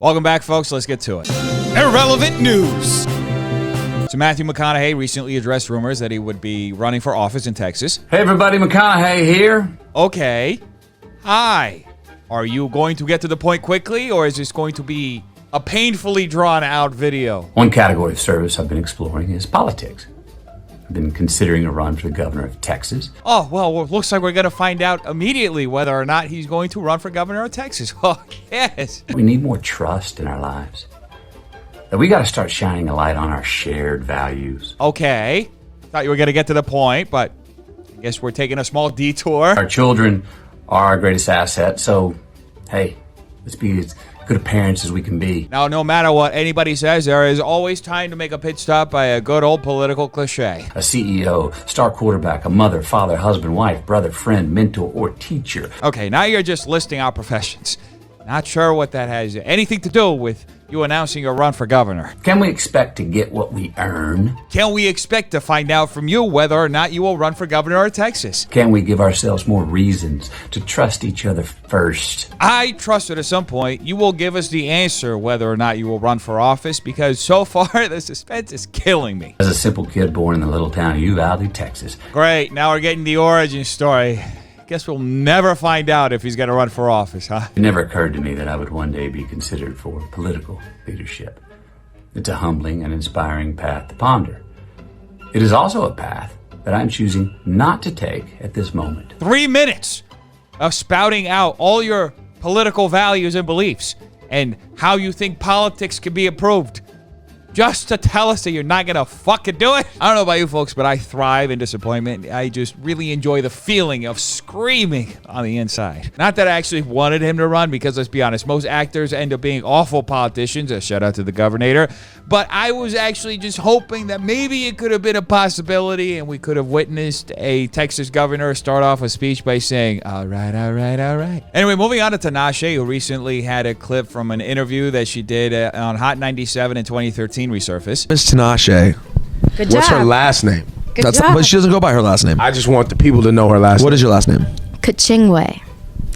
Welcome back, folks. Let's get to it. Irrelevant news. So Matthew McConaughey recently addressed rumors that he would be running for office in Texas. Hey everybody, McConaughey here. Okay. Hi. Are you going to get to the point quickly, or is this going to be a painfully drawn out video? One category of service I've been exploring is politics. I've been considering a run for the governor of Texas. Oh, well, it looks like we're going to find out immediately whether or not he's going to run for governor of Texas. Oh, yes. We need more trust in our lives. We got to start shining a light on our shared values. Okay. Thought you were going to get to the point, but I guess we're taking a small detour. Our children are our greatest asset, so, hey, let's be as good of parents as we can be. Now, no matter what anybody says, there is always time to make a pit stop by a good old political cliche. A CEO, star quarterback, a mother, father, husband, wife, brother, friend, mentor, or teacher. Okay, now you're just listing out professions. Not sure what that has anything to do with you announcing your run for governor. Can we expect to get what we earn? Can we expect to find out from you whether or not you will run for governor of Texas? Can we give ourselves more reasons to trust each other first? I trust that at some point you will give us the answer whether or not you will run for office, because so far the suspense is killing me. As a simple kid born in the little town of Uvalde, Texas. Great, now we're getting the origin story. Guess we'll never find out if he's going to run for office, huh? It never occurred to me that I would one day be considered for political leadership. It's a humbling and inspiring path to ponder. It is also a path that I'm choosing not to take at this moment. 3 minutes of spouting out all your political values and beliefs and how you think politics can be improved, just to tell us that you're not gonna fucking do it. I don't know about you folks, but I thrive in disappointment. I just really enjoy the feeling of screaming on the inside. Not that I actually wanted him to run, because let's be honest, most actors end up being awful politicians. A shout out to the governor. But I was actually just hoping that maybe it could have been a possibility and we could have witnessed a Texas governor start off a speech by saying, all right, all right, all right. Anyway, moving on to Tinashe, who recently had a clip from an interview that she did on Hot 97 in 2013 resurface. Miss Tinashe. Good job. What's her last name? Good job. But she doesn't go by her last name. I just want the people to know her last name. What is your last name? Kachingwe.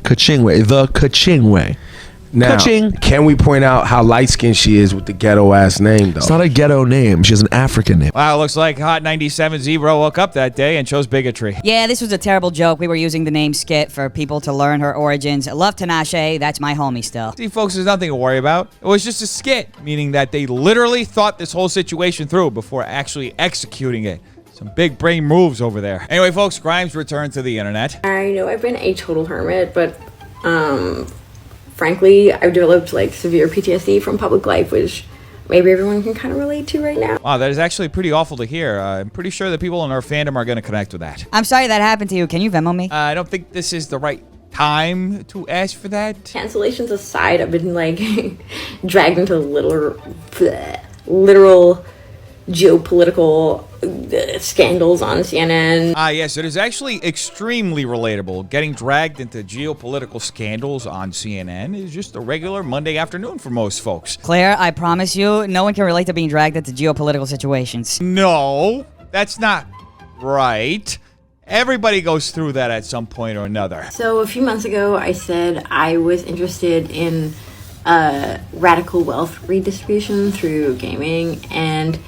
Kachingwe. The Kachingwe. Now, Ka-ching. can we point out how light-skinned she is with the ghetto-ass name, though? It's not a ghetto name. She has an African name. Wow, looks like Hot 97 Zebra woke up that day and chose bigotry. Yeah, this was a terrible joke. We were using the name Skit for people to learn her origins. Love Tinashe. That's my homie still. See, folks, there's nothing to worry about. It was just a skit, meaning that they literally thought this whole situation through before actually executing it. Some big brain moves over there. Anyway, folks, Grimes returned to the internet. I know I've been a total hermit, but frankly, I've developed like severe PTSD from public life, which maybe everyone can kind of relate to right now. Wow, that is actually pretty awful to hear. I'm pretty sure the people in our fandom are going to connect with that. I'm sorry that happened to you. Can you Venmo me? I don't think this is the right time to ask for that. Cancellations aside, I've been like dragged into literal geopolitical scandals on CNN. Yes, it is actually extremely relatable. Getting dragged into geopolitical scandals on CNN is just a regular Monday afternoon for most folks. Claire, I promise you, no one can relate to being dragged into geopolitical situations. No, that's not right. Everybody goes through that at some point or another. So a few months ago, I said I was interested in radical wealth redistribution through gaming, and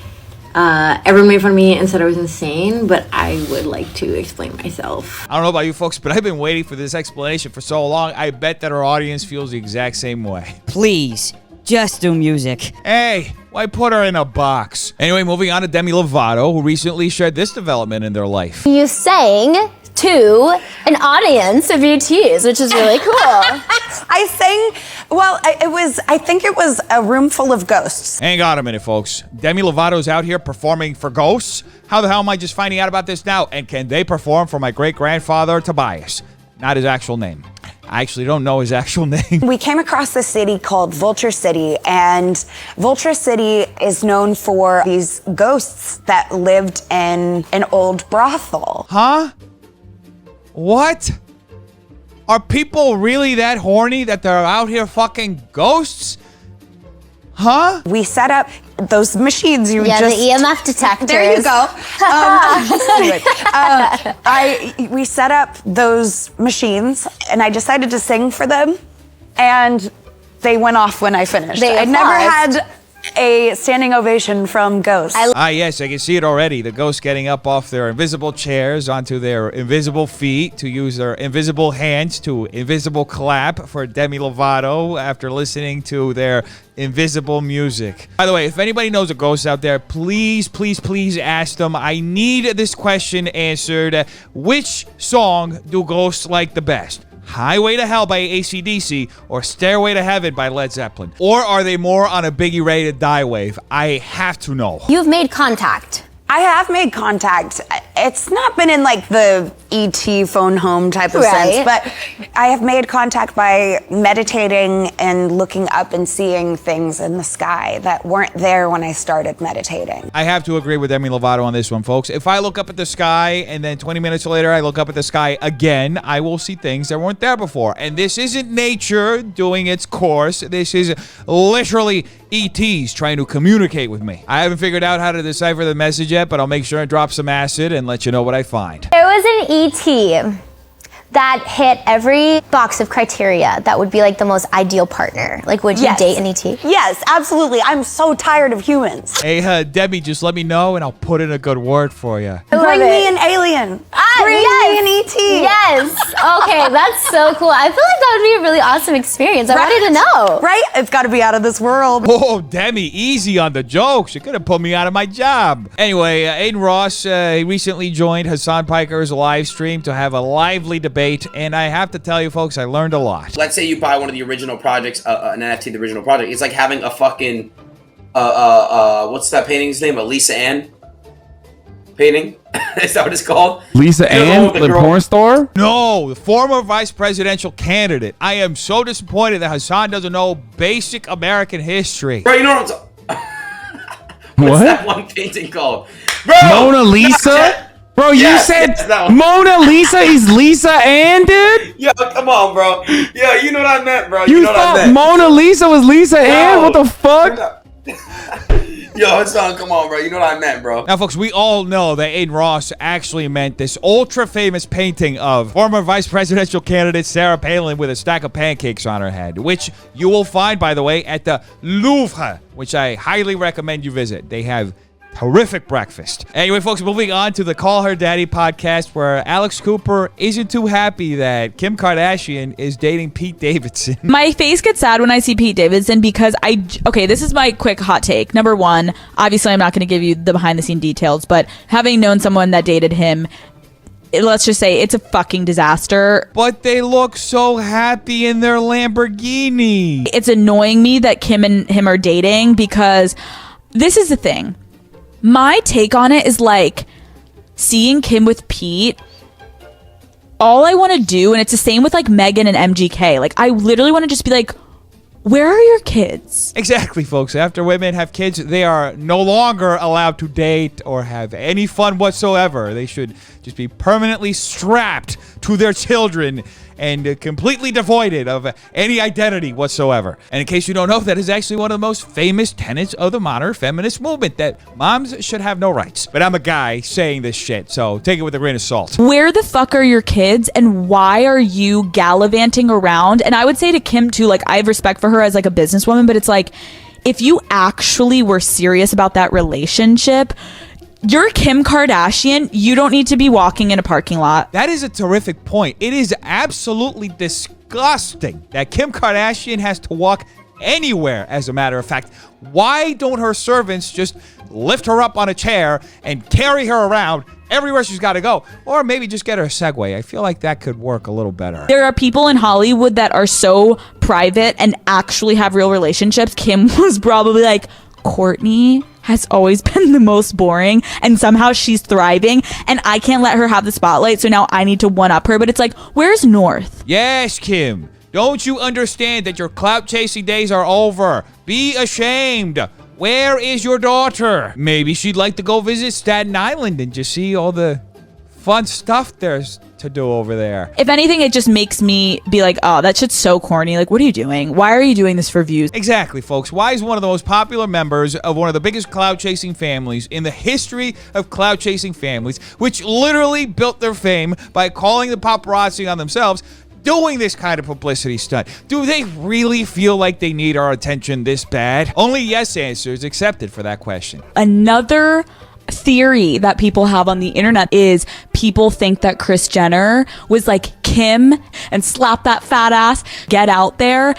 everyone made fun of me and said I was insane, but I would like to explain myself. I don't know about you folks, but I've been waiting for this explanation for so long. I bet that our audience feels the exact same way. Please, just do music. Hey, why put her in a box? Anyway, moving on to Demi Lovato, who recently shared this development in their life. You sang to an audience of BTS, which is really cool. I think it was a room full of ghosts. Hang on a minute, folks. Demi Lovato's out here performing for ghosts? How the hell am I just finding out about this now? And can they perform for my great-grandfather, Tobias? Not his actual name. I actually don't know his actual name. We came across this city called Vulture City, and Vulture City is known for these ghosts that lived in an old brothel. Huh? What? Are people really that horny that they're out here fucking ghosts? Huh? We set up those machines the EMF detectors. There you go. We set up those machines, and I decided to sing for them. And they went off when I finished. They I never paused. had a standing ovation from ghosts. Yes, I can see it already. The ghosts getting up off their invisible chairs onto their invisible feet to use their invisible hands to invisible clap for Demi Lovato after listening to their invisible music. By the way, if anybody knows a ghost out there, please, please, please ask them. I need this question answered. Which song do ghosts like the best? Highway to Hell by AC/DC or Stairway to Heaven by Led Zeppelin? Or are they more on a Biggie Ready to Die wave? I have to know. You've made contact. I have made contact. It's not been in like the E.T. phone home type of Right. sense, but I have made contact by meditating and looking up and seeing things in the sky that weren't there when I started meditating. I have to agree with Demi Lovato on this one, folks. If I look up at the sky and then 20 minutes later I look up at the sky again, I will see things that weren't there before. And this isn't nature doing its course. This is literally ETs trying to communicate with me. I haven't figured out how to decipher the message yet, but I'll make sure I drop some acid and let you know what I find. There was an ET that hit every box of criteria that would be like the most ideal partner. Like, would you Yes. date an ET? Yes, absolutely. I'm so tired of humans. Hey, Debbie, just let me know and I'll put in a good word for you. I love Bring me it. an alien. Ah, Bring yes. me an ET. Yes. Okay, that's so cool. I feel like that would be a really awesome experience. I wanted to know. Right? It's got to be out of this world. Oh, Demi, easy on the jokes. You could have put me out of my job. Anyway, Aiden Ross he recently joined Hassan Piker's live stream to have a lively debate, and I have to tell you, folks, I learned a lot. Let's say you buy one of the original projects, an NFT, the original project. It's like having a fucking, what's that painting's name? A Lisa Ann painting? Is that what it's called? Lisa You know, the one Ann, with the girl- porn star? No, the former vice presidential candidate. I am so disappointed that Hassan doesn't know basic American history. Bro, you know what I'm What's What? that one painting called? Bro! Mona Lisa? Snapchat. Bro, you Yes, said yes, that one. Mona Lisa is Lisa Ann, dude? Yo, come on, bro. Yo, you know what I meant, bro. You know what I thought meant. Mona Lisa was Lisa Ann? What the fuck? Yo, Hassan, come on, bro. You know what I meant, bro. Now, folks, we all know that Aiden Ross actually meant this ultra-famous painting of former vice presidential candidate Sarah Palin with a stack of pancakes on her head, which you will find, by the way, at the Louvre, which I highly recommend you visit. They have horrific breakfast. Anyway, folks, moving on to the Call Her Daddy podcast, where Alex Cooper isn't too happy that Kim Kardashian is dating Pete Davidson. My face gets sad when I see Pete Davidson because okay, this is my quick hot take. Number one, obviously I'm not going to give you the behind the scene details, but having known someone that dated him, let's just say it's a fucking disaster. But they look so happy in their Lamborghini. It's annoying me that Kim and him are dating because this is the thing. My take on it is like seeing Kim with Pete. All I want to do, and it's the same with like Megan and MGK. Like I literally want to just be like, where are your kids? Exactly, folks. After women have kids, they are no longer allowed to date or have any fun whatsoever. They should just be permanently strapped to their children and completely devoid of any identity whatsoever. And in case you don't know, that is actually one of the most famous tenets of the modern feminist movement, that moms should have no rights. But I'm a guy saying this shit, so take it with a grain of salt. Where the fuck are your kids and why are you gallivanting around? And I would say to Kim too, like I have respect for her as like a businesswoman, but it's like, if you actually were serious about that relationship, you're Kim Kardashian. You don't need to be walking in a parking lot. That is a terrific point. It is absolutely disgusting that Kim Kardashian has to walk anywhere, as a matter of fact. Why don't her servants just lift her up on a chair and carry her around everywhere she's got to go? Or maybe just get her a Segway. I feel like that could work a little better. There are people in Hollywood that are so private and actually have real relationships. Kim was probably like, Courtney has always been the most boring and somehow she's thriving and I can't let her have the spotlight, so now I need to one up her. But it's like, where's North? Yes, Kim. Don't you understand that your clout chasing days are over? Be ashamed. Where is your daughter? Maybe she'd like to go visit Staten Island and just see all the fun stuff there's to do over there. If anything, it just makes me be like, oh, that shit's so corny. Like, what are you doing? Why are you doing this for views? Exactly, folks. Why is one of the most popular members of one of the biggest clout-chasing families in the history of clout-chasing families, which literally built their fame by calling the paparazzi on themselves, doing this kind of publicity stunt? Do they really feel like they need our attention this bad? Only yes answers accepted for that question. Another theory that people have on the internet is people think that Kris Jenner was like Kim and slap that fat ass, get out there.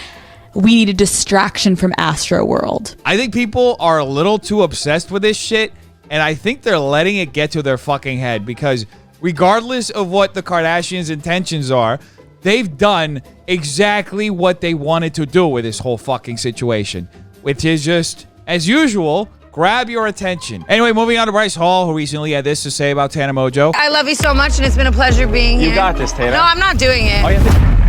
We need a distraction from Astroworld. I think people are a little too obsessed with this shit, and I think they're letting it get to their fucking head, because regardless of what the Kardashians' intentions are, they've done exactly what they wanted to do with this whole fucking situation, which is just, as usual, grab your attention. Anyway, moving on to Bryce Hall, who recently had this to say about Tana Mojo. I love you so much, and it's been a pleasure being here. You got this, Tana. No, I'm not doing it.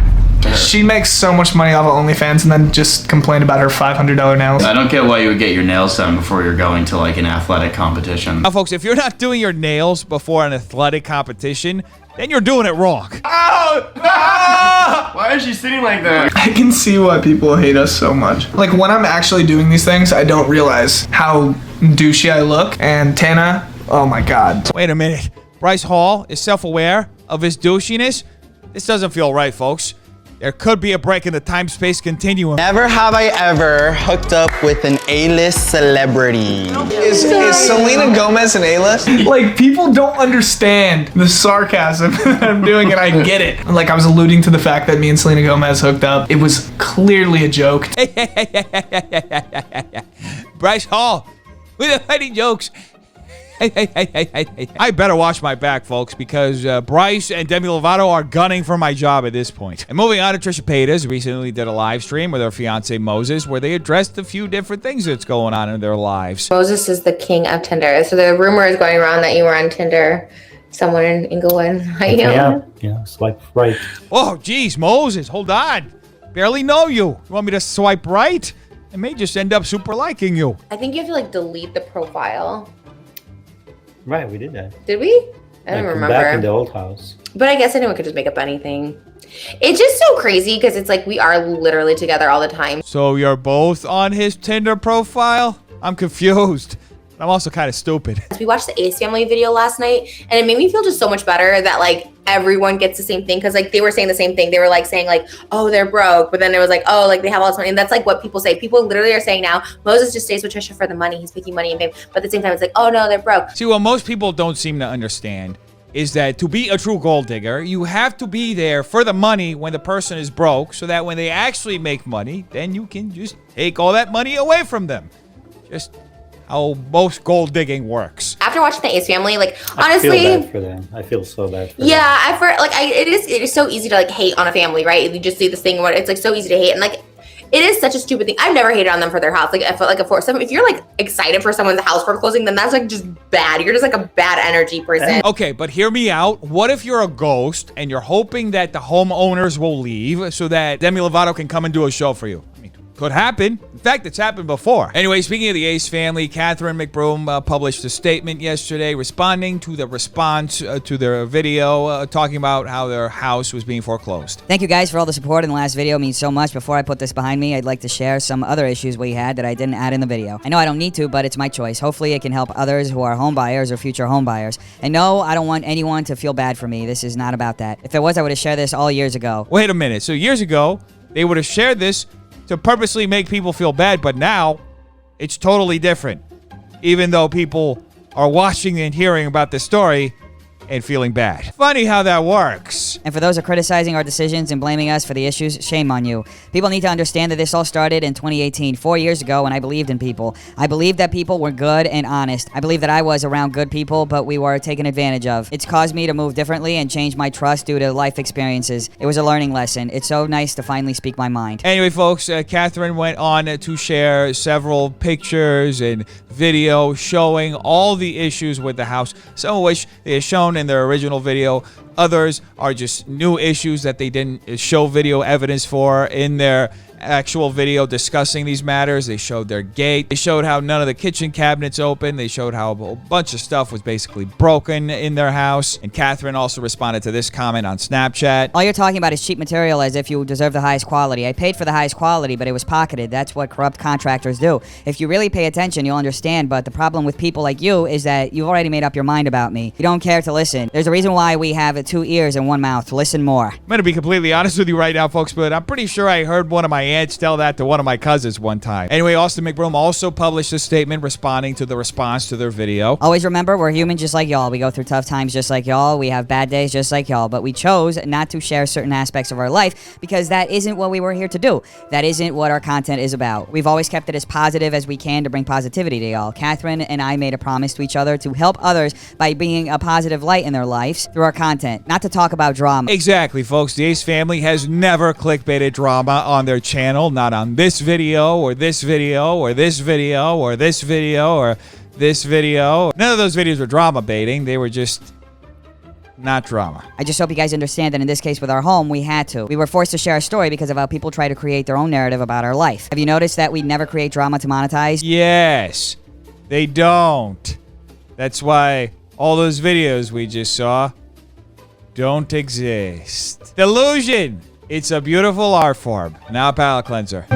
She makes so much money off of OnlyFans and then just complained about her $500 nails. I don't get why you would get your nails done before you're going to like an athletic competition. Now, folks, if you're not doing your nails before an athletic competition, then you're doing it wrong. Oh! Ah! Why is she sitting like that? I can see why people hate us so much. Like, when I'm actually doing these things, I don't realize how douchey I look. And Tana, oh my God. Wait a minute. Bryce Hall is self-aware of his douchiness? This doesn't feel right, folks. There could be a break in the time-space continuum. Never have I ever hooked up with an A-list celebrity. Is Selena Gomez an A-list? Like, people don't understand the sarcasm that I'm doing, and I get it. Like, I was alluding to the fact that me and Selena Gomez hooked up. It was clearly a joke. Bryce Hall, with the funny jokes. I better watch my back, folks, because Bryce and Demi Lovato are gunning for my job at this point. And moving on to Trisha Paytas, recently did a live stream with her fiance Moses, where they addressed a few different things that's going on in their lives. Moses is the king of Tinder. So the rumor is going around that you were on Tinder. Someone in Inglewood. Yeah, swipe right. Oh, geez, Moses, hold on. Barely know you. You want me to swipe right? I may just end up super liking you. I think you have to like delete the profile. Right, we did that. Did we? I don't remember. Back in the old house. But I guess anyone could just make up anything. It's just so crazy because it's like we are literally together all the time. So you're both on his Tinder profile? I'm confused. I'm also kind of stupid. We watched the Ace Family video last night, and it made me feel just so much better that like everyone gets the same thing, because like they were saying the same thing. They were like saying like, oh, they're broke, but then it was like, oh, like they have all this money, and that's like what people say. People literally are saying now, Moses just stays with Trisha for the money. He's making money and fame, but at the same time, it's like, oh no, they're broke. See, what most people don't seem to understand is that to be a true gold digger, you have to be there for the money when the person is broke, so that when they actually make money, then you can just take all that money away from them. Just how most gold digging works. After watching the Ace Family, like honestly, I feel bad for them. I feel so bad for them. Yeah, it is so easy to like hate on a family, right? You just see this thing where it's like so easy to hate, and like it is such a stupid thing. I've never hated on them for their house. Like I felt like if you're like excited for someone's house foreclosing, then that's like just bad. You're just like a bad energy person. Okay, but hear me out. What if you're a ghost and you're hoping that the homeowners will leave so that Demi Lovato can come and do a show for you? Could happen. In fact, it's happened before. Anyway, speaking of the Ace family, Catherine McBroom published a statement yesterday responding to the response to their video talking about how their house was being foreclosed. Thank you guys for all the support in the last video. It means so much. Before I put this behind me, I'd like to share some other issues we had that I didn't add in the video. I know I don't need to, but it's my choice. Hopefully it can help others who are home buyers or future home buyers. And no, I don't want anyone to feel bad for me. This is not about that. If it was, I would have shared this all years ago. Wait a minute. So years ago, they would have shared this to purposely make people feel bad, but now it's totally different. Even though people are watching and hearing about this story and feeling bad. Funny how that works. And for those who are criticizing our decisions and blaming us for the issues, shame on you. People need to understand that this all started in 2018, 4 years ago, when I believed in people. I believed that people were good and honest. I believed that I was around good people, but we were taken advantage of. It's caused me to move differently and change my trust due to life experiences. It was a learning lesson. It's so nice to finally speak my mind. Anyway, folks, Catherine went on to share several pictures and video showing all the issues with the house, some of which they had shown in their original video. Others are just new issues that they didn't show video evidence for in there. actual video discussing these matters. They showed their gate. They showed how none of the kitchen cabinets opened. They showed how a whole bunch of stuff was basically broken in their house. And Catherine also responded to this comment on Snapchat. All you're talking about is cheap material as if you deserve the highest quality. I paid for the highest quality, but it was pocketed. That's what corrupt contractors do. If you really pay attention, you'll understand, but the problem with people like you is that you've already made up your mind about me. You don't care to listen. There's a reason why we have 2 ears and 1 mouth. Listen more. I'm going to be completely honest with you right now, folks, but I'm pretty sure I heard one of my aunts tell that to one of my cousins one time. Anyway, Austin McBroom also published a statement responding to the response to their video. Always remember, we're human just like y'all. We go through tough times just like y'all. We have bad days just like y'all, but we chose not to share certain aspects of our life because that isn't what we were here to do. That isn't what our content is about. We've always kept it as positive as we can to bring positivity to y'all. Catherine and I made a promise to each other to help others by being a positive light in their lives through our content, not to talk about drama. Exactly, folks. The Ace family has never clickbaited drama on their channel, not on this video or this video or this video or this video or this video. None of those videos were drama baiting. They were just not drama. I just hope you guys understand that in this case with our home, we had to. We were forced to share a story because of how people try to create their own narrative about our life. Have you noticed that we never create drama to monetize? Yes, they don't. That's why all those videos we just saw don't exist. Delusion! It's a beautiful art form. Now a palate cleanser.